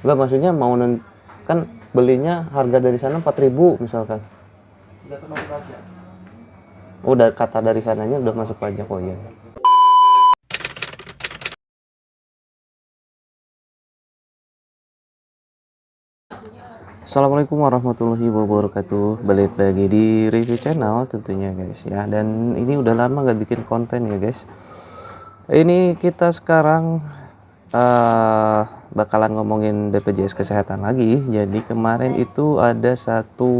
Enggak, maksudnya kan belinya harga dari sana 4.000 misalkan. Udah termasuk pajak. Udah kata dari sananya udah masuk pajak. Oh iya. Assalamualaikum warahmatullahi wabarakatuh. Balik lagi di review channel tentunya guys ya. Dan ini udah lama gak bikin konten ya guys. Ini kita sekarang bakalan ngomongin BPJS Kesehatan lagi. Jadi kemarin itu ada satu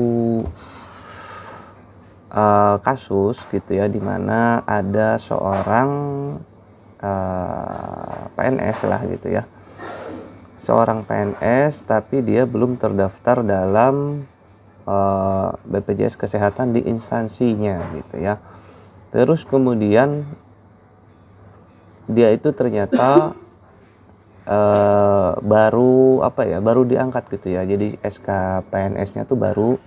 kasus gitu ya, dimana ada seorang PNS lah gitu ya, seorang PNS tapi dia belum terdaftar dalam BPJS Kesehatan di instansinya gitu ya. Terus kemudian dia itu ternyata baru diangkat gitu ya, jadi SK PNS-nya tuh baru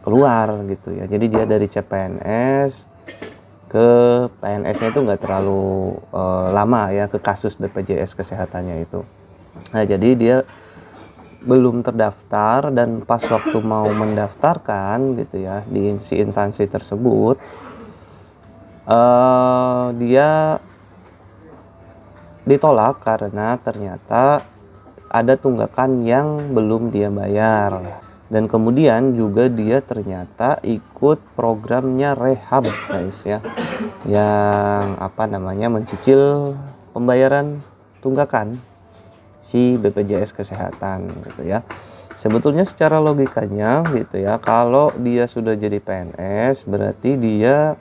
keluar gitu ya. Jadi dia dari CPNS ke PNS-nya itu nggak terlalu lama ya, ke kasus BPJS Kesehatannya itu. Nah, jadi dia belum terdaftar, dan pas waktu mau mendaftarkan gitu ya di instansi tersebut, dia ditolak karena ternyata ada tunggakan yang belum dia bayar. Dan kemudian juga dia ternyata ikut programnya rehab guys ya, yang mencicil pembayaran tunggakan si BPJS Kesehatan gitu ya. Sebetulnya secara logikanya gitu ya, kalau dia sudah jadi PNS berarti dia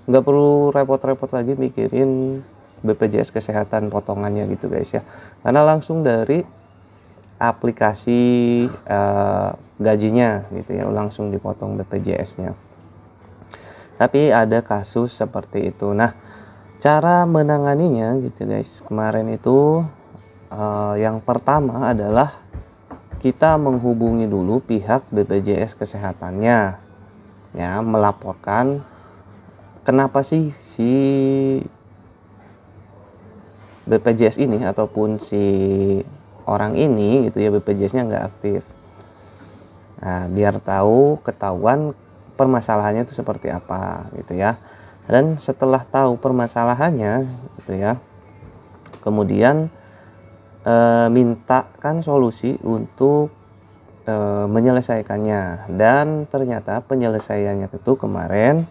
nggak perlu repot-repot lagi mikirin BPJS Kesehatan potongannya gitu guys ya, karena langsung dari aplikasi gajinya gitu ya langsung dipotong BPJS-nya. Tapi ada kasus seperti itu. Nah, cara menanganinya gitu guys, kemarin itu yang pertama adalah kita menghubungi dulu pihak BPJS Kesehatannya ya, melaporkan kenapa sih si BPJS ini ataupun si orang ini gitu ya, BPJS-nya nggak aktif. Nah, biar ketahuan permasalahannya itu seperti apa gitu ya. Dan setelah tahu permasalahannya gitu ya, kemudian mintakan solusi untuk menyelesaikannya. Dan ternyata penyelesaiannya itu kemarin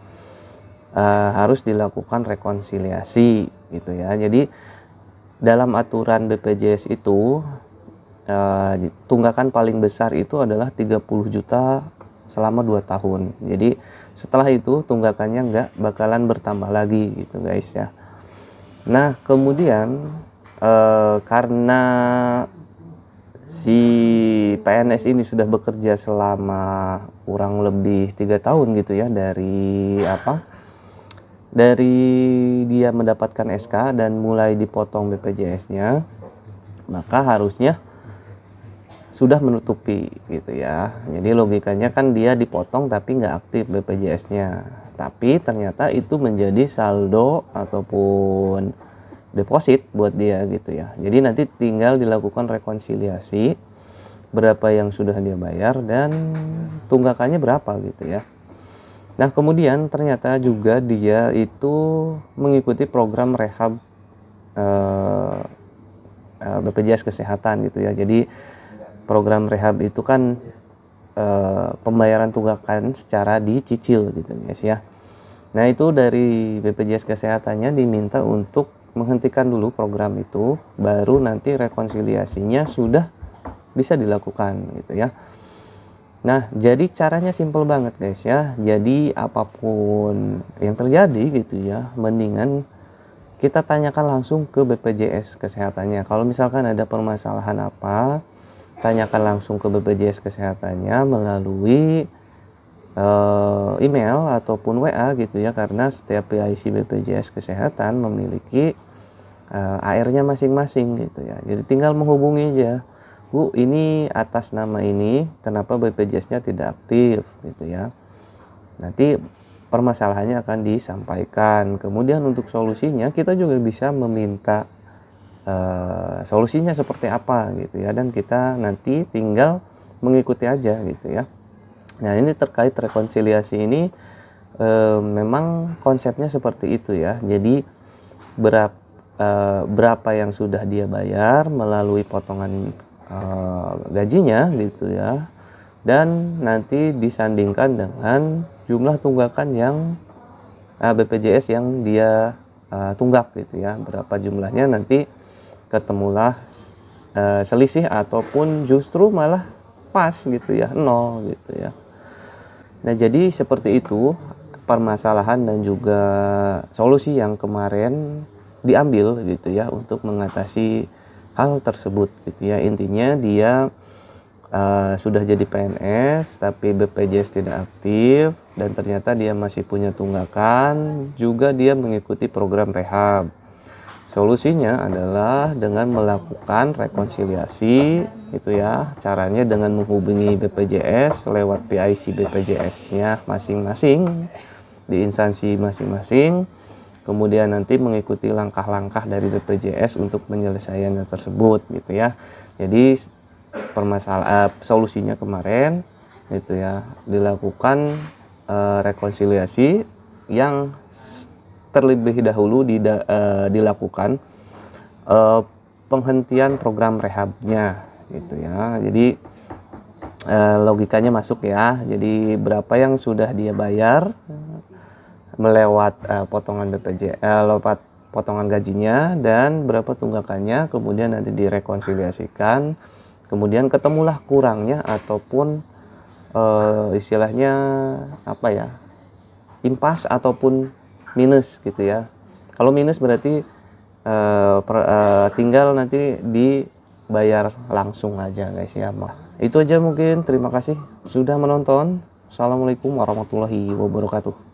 harus dilakukan rekonsiliasi gitu ya. Jadi dalam aturan BPJS itu tunggakan paling besar itu adalah 30 juta selama 2 tahun. Jadi setelah itu tunggakannya nggak bakalan bertambah lagi gitu guys ya. Nah, kemudian karena si PNS ini sudah bekerja selama kurang lebih 3 tahun gitu ya, dari dia mendapatkan SK dan mulai dipotong BPJS-nya, maka harusnya sudah menutupi gitu ya. Jadi logikanya kan dia dipotong tapi nggak aktif BPJS-nya, tapi ternyata itu menjadi saldo ataupun deposit buat dia gitu ya. Jadi nanti tinggal dilakukan rekonsiliasi berapa yang sudah dia bayar dan tunggakannya berapa gitu ya. Nah, kemudian ternyata juga dia itu mengikuti program rehab BPJS Kesehatan gitu ya. Jadi program rehab itu kan pembayaran tunggakan secara dicicil gitu guys ya. Nah, itu dari BPJS Kesehatannya diminta untuk menghentikan dulu program itu, baru nanti rekonsiliasinya sudah bisa dilakukan gitu ya. Nah, jadi caranya simple banget guys ya. Jadi apapun yang terjadi gitu ya, mendingan kita tanyakan langsung ke BPJS Kesehatannya. Kalau misalkan ada permasalahan apa, tanyakan langsung ke BPJS Kesehatannya melalui email ataupun WA gitu ya, karena setiap PIC BPJS Kesehatan memiliki AR-nya masing-masing gitu ya. Jadi tinggal menghubungi aja, Bu, ini atas nama ini, kenapa BPJS-nya tidak aktif gitu ya. Nanti permasalahannya akan disampaikan. Kemudian untuk solusinya kita juga bisa meminta solusinya seperti apa gitu ya, dan kita nanti tinggal mengikuti aja gitu ya. Nah ini terkait rekonsiliasi ini memang konsepnya seperti itu ya. Jadi berapa yang sudah dia bayar melalui potongan gajinya gitu ya, dan nanti disandingkan dengan jumlah tunggakan yang BPJS yang dia tunggak gitu ya, berapa jumlahnya, nanti ketemulah selisih ataupun justru malah pas gitu ya, nol gitu ya. Nah jadi seperti itu permasalahan dan juga solusi yang kemarin diambil gitu ya untuk mengatasi hal tersebut gitu ya. Intinya dia sudah jadi PNS tapi BPJS tidak aktif, dan ternyata dia masih punya tunggakan, juga dia mengikuti program rehab. Solusinya adalah dengan melakukan rekonsiliasi gitu ya. Caranya dengan menghubungi BPJS lewat PIC BPJS-nya masing-masing di instansi masing-masing, kemudian nanti mengikuti langkah-langkah dari BPJS untuk penyelesaiannya tersebut gitu ya. Jadi solusinya kemarin gitu ya, dilakukan rekonsiliasi yang terlebih dahulu dilakukan penghentian program rehabnya gitu ya. Jadi logikanya masuk ya. Jadi berapa yang sudah dia bayar melewat potongan lewat potongan gajinya, dan berapa tunggakannya, kemudian nanti direkonsiliasikan, kemudian ketemulah kurangnya ataupun istilahnya apa ya, impas ataupun minus gitu ya. Kalau minus berarti tinggal nanti dibayar langsung aja guys ya. Itu aja mungkin, terima kasih sudah menonton. Assalamualaikum warahmatullahi wabarakatuh.